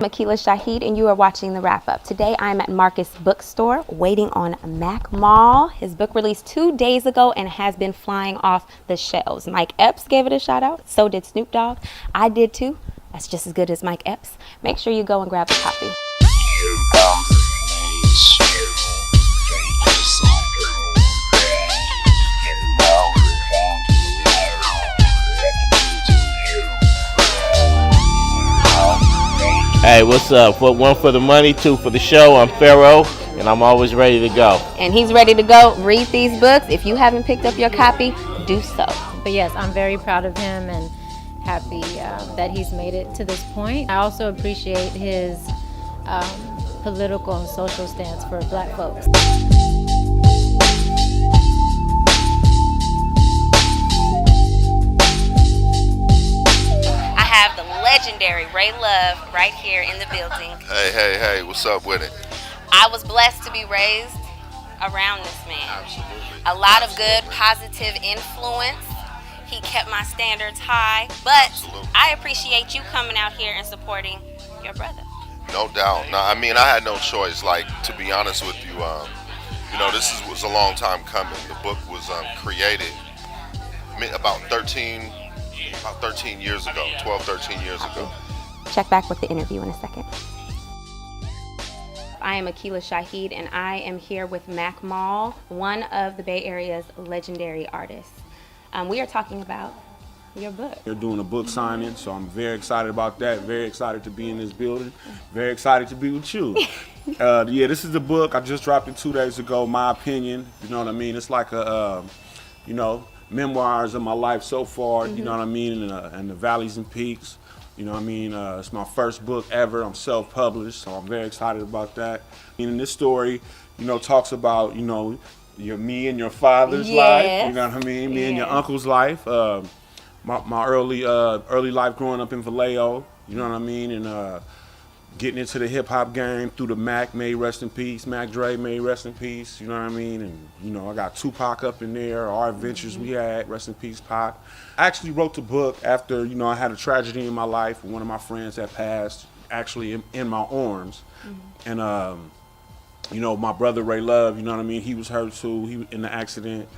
Akila Shahid, and you are watching The Wrap Up. Today I'm at Marcus Bookstore waiting on Mac Mall. His book released 2 days ago and has been flying off the shelves. Mike Epps gave it a shout out, so did Snoop Dogg. I did too. That's just as good as Mike Epps. Make sure you go and grab a copy. Hey, what's up? One for the money, two for the show. I'm Pharaoh, and I'm always ready to go. And he's ready to go. Read these books. If you haven't picked up your copy, do so. But yes, I'm very proud of him and happy that he's made it to this point. I also appreciate his political and social stance for Black folks. I have the legendary Ray Love right here in the building. Hey, what's up with it? I was blessed to be raised around this man. Absolutely. A lot of good, positive influence. He kept my standards high, but Absolutely. I appreciate you coming out here and supporting your brother. No doubt. No, I mean, I had no choice. Like, to be honest with you, this was a long time coming. The book was created about 13 years ago, 12, 13 years ago. Check back with the interview in a second. I am Akila Shahid, and I am here with Mac Mall, one of the Bay Area's legendary artists. We are talking about your book. They're doing a book signing, so I'm very excited about that. Very excited to be in this building. Very excited to be with you. This is the book. I just dropped it 2 days ago. My opinion, you know what I mean? It's like a, memoirs of my life so far, you know what I mean, and the valleys and peaks. You know what I mean? It's my first book ever. I'm self-published, so I'm very excited about that. And this story, talks about, me and your father's life. You know what I mean? Me and your uncle's life. My early life growing up in Vallejo. You know what I mean? And getting into the hip hop game through the Mac, may rest in peace. Mac Dre, may rest in peace. You know what I mean? And I got Tupac up in there. Our adventures we had, rest in peace, Pac. I actually wrote the book after I had a tragedy in my life. One of my friends had passed, actually in my arms, and my brother Ray Love. You know what I mean? He was hurt too. He was in the accident.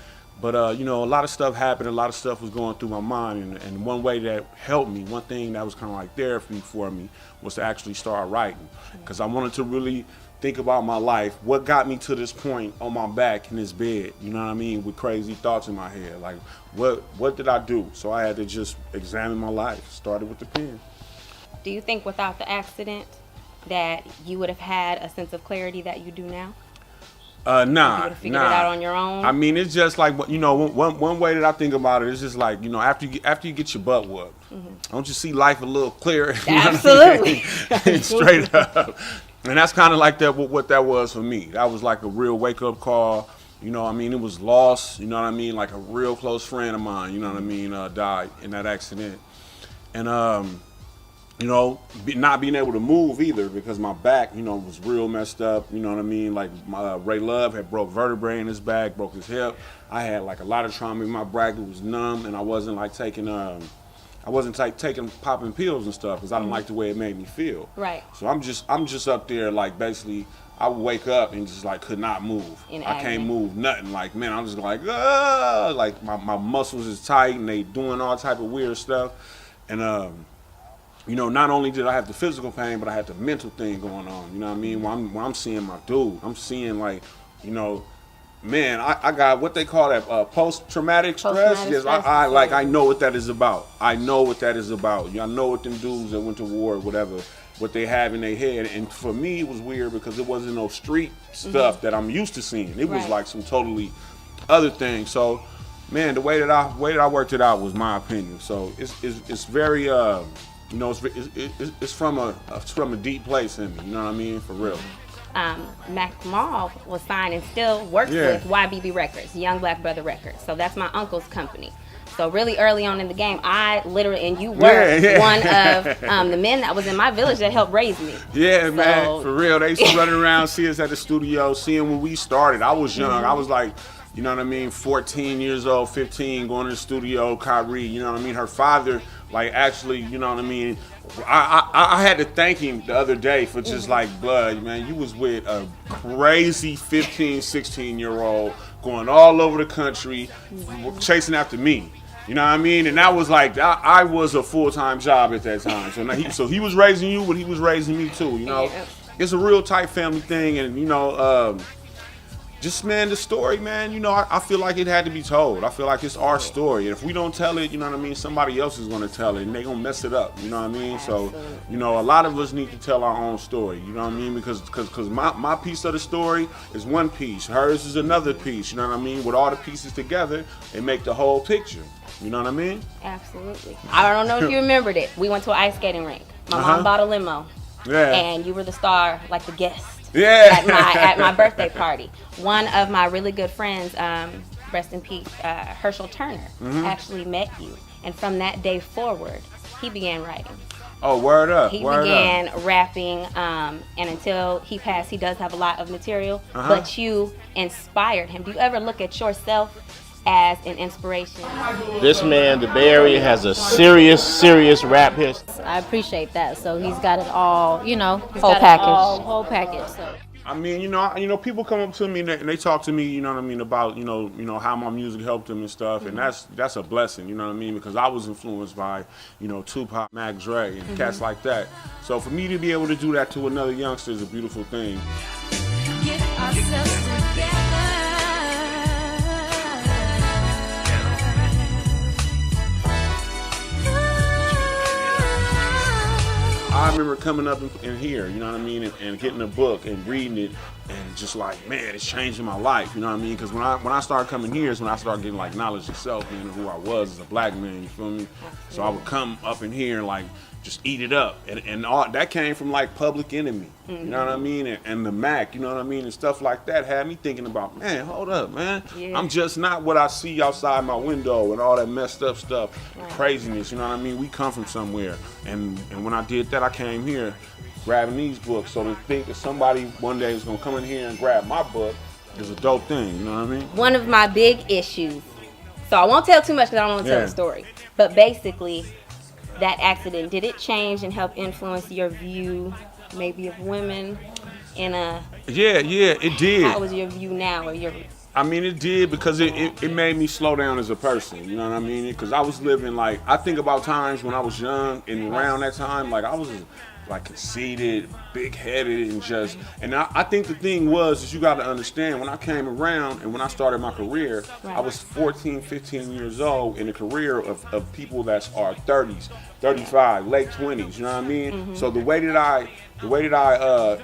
But, a lot of stuff happened. A lot of stuff was going through my mind. And one way that helped me, one thing that was kind of like therapy for me, was to actually start writing. Because I wanted to really think about my life. What got me to this point on my back in this bed, you know what I mean, with crazy thoughts in my head. Like, what did I do? So I had to just examine my life. Started with the pen. Do you think without the accident that you would have had a sense of clarity that you do now? Nah. You would have figured it out on your own? I mean, it's just like, one way that I think about it is just like, after you get your butt whooped, don't you see life a little clearer? Absolutely. Straight up. And that's kind of like what that was for me. That was like a real wake-up call. It was loss, like a real close friend of mine, died in that accident. And, not being able to move either because my back, was real messed up. You know what I mean? Like Ray Love had broke vertebrae in his back, broke his hip. I had like a lot of trauma in my back. It was numb, and I wasn't like taking popping pills and stuff because I didn't like the way it made me feel. Right. So I'm just up there like basically I would wake up and just like could not move. I can't move nothing. Like, man, I'm just like like my muscles is tight and they doing all type of weird stuff. And not only did I have the physical pain, but I had the mental thing going on. You know what I mean? When I'm seeing my dude, I'm seeing like, man, I got what they call that post-traumatic stress. Yes, I know what that is about. I know what that is about. I know what them dudes that went to war or whatever, what they have in their head. And for me, it was weird because it wasn't no street stuff that I'm used to seeing. It was like some totally other thing. So, man, the way that I worked it out was my opinion. So it's very it's from a deep place in me. You know what I mean? For real. Mac Mall was signed and still works with YBB Records, Young Black Brother Records. So that's my uncle's company. So really early on in the game, I literally, and you were one of the men that was in my village that helped raise me. Yeah, man, for real. They used to run around, see us at the studio, seeing when we started. I was young. I was like, 14 years old, 15, going to the studio, Kyrie, her father like actually, you know what I mean. I had to thank him the other day for just like, blood, man, you was with a crazy 15, 16-year-old going all over the country, chasing after me. You know what I mean? And that was like, I was a full-time job at that time. So he was raising you, but he was raising me too, you know? Yeah. It's a real tight family thing, and, you know, just, man, the story, man, you know, I feel like it had to be told. I feel like it's our story. And if we don't tell it, you know what I mean, somebody else is going to tell it, and they're going to mess it up, you know what I mean? Absolutely. So, you know, a lot of us need to tell our own story, you know what I mean? Because my piece of the story is one piece. Hers is another piece, you know what I mean? With all the pieces together, they make the whole picture. You know what I mean? Absolutely. I don't know if you remembered it. We went to an ice skating rink. My Uh-huh. mom bought a limo. Yeah. And you were the star, like the guest. Yeah. At my birthday party. One of my really good friends, rest in peace, Herschel Turner, actually met you. And from that day forward, he began writing. Oh, word up. He word began up. rapping, and until he passed, he does have a lot of material, Uh-huh. but you inspired him. Do you ever look at yourself as an inspiration? This man, the Bay Area, has a serious rap history. I appreciate that. So he's got it all, you know, he's Whole got package. It all, whole package. So. I mean, you know, people come up to me and they talk to me, you know what I mean, about, you know how my music helped them and stuff, and that's a blessing, you know what I mean, because I was influenced by, you know, Tupac, Mac Dre, and cats like that. So for me to be able to do that to another youngster is a beautiful thing. Get ourselves together. I remember coming up in here, you know what I mean, and getting a book and reading it, and just like, man, it's changing my life, you know what I mean? Because when I started coming here is when I started getting like knowledge of self, man, of who I was as a black man, you feel me? So I would come up in here and like just eat it up, and all that came from like Public Enemy, you know what I mean, and the Mac, you know what I mean, and stuff like that had me thinking about, man, hold up, man, I'm just not what I see outside my window and all that messed up stuff, craziness, you know what I mean? We come from somewhere, and when I did that, I came here grabbing these books. So to think that somebody one day is gonna come in here and grab my book is a dope thing, you know what I mean? One of my big issues, so I won't tell too much because I don't want to tell Yeah. the story, but basically, that accident, did it change and help influence your view maybe of women in a, Yeah, it did. how is your view now, or your, I mean, it did because it made me slow down as a person, you know what I mean? Because I was living like, I think about times when I was young and around that time, like I was like conceited, big-headed, and just, and I think the thing was, is you got to understand, when I came around and when I started my career, I was 14, 15 years old in a career of people that are 30s, 35, late 20s, you know what I mean? So the way that I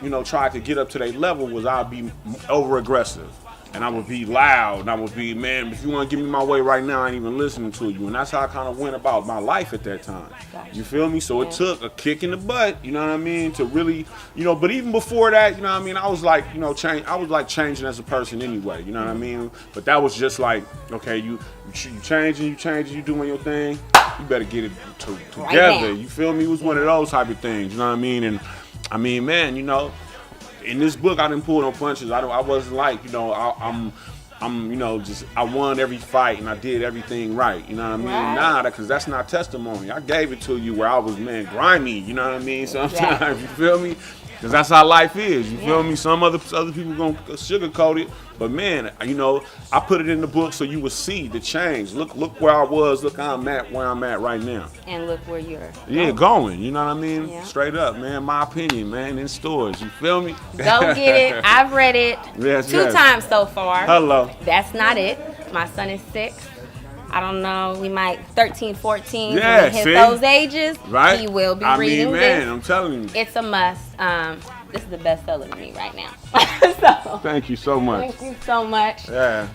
you know, tried to get up to their level was I'd be over-aggressive. And I would be loud, and I would be, man, if you want to give me my way right now, I ain't even listening to you. And that's how I kind of went about my life at that time. You feel me? So it took a kick in the butt, you know what I mean, to really, you know, but even before that, you know what I mean, I was like, you know, I was like changing as a person anyway, you know what I mean? But that was just like, okay, you changing, you doing your thing, you better get it together. Right now. You feel me? It was one of those type of things, you know what I mean? And I mean, man, you know, in this book, I didn't pull no punches. I wasn't like, you know, I'm, you know, just, I won every fight and I did everything right. You know what I mean? Right. Nah, because that's not testimony. I gave it to you where I was, man, grimy. You know what I mean? Sometimes, you feel me? Because that's how life is. You feel me? Some other people gonna sugarcoat it, but man, you know, I put it in the book so you would see the change. Look where I was. Look how I'm at, where I'm at right now. and look where you're Going. You know what I mean? Yeah. Straight up, man. My opinion, man. In stores. You feel me? Go get it. I've read it Yes, two yes. times so far. Hello. That's not it. My son is 6. I don't know, we might 13, 14. Yeah, when he hits see? those ages, Right? he will be I reading mean, man, this. I'm telling you. It's a must. This is the bestseller to me right now. So, Thank you so much. thank you so much. Yeah.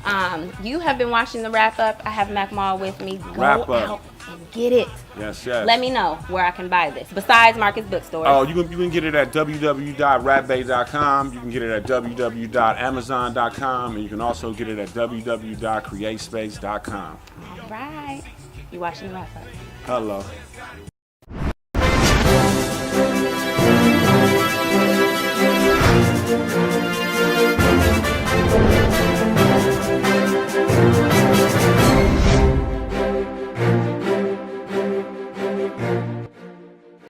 You have been watching the wrap up. I have Mac Mall with me. Go Wrap Up. out and get it. Yes, yes. Let me know where I can buy this. Besides Marcus Bookstore. Oh, you can get it at www.rapbay.com. You can get it at www.amazon.com, and you can also get it at www.createspace.com. All right. You watching the wrap up. Hello. Thank you.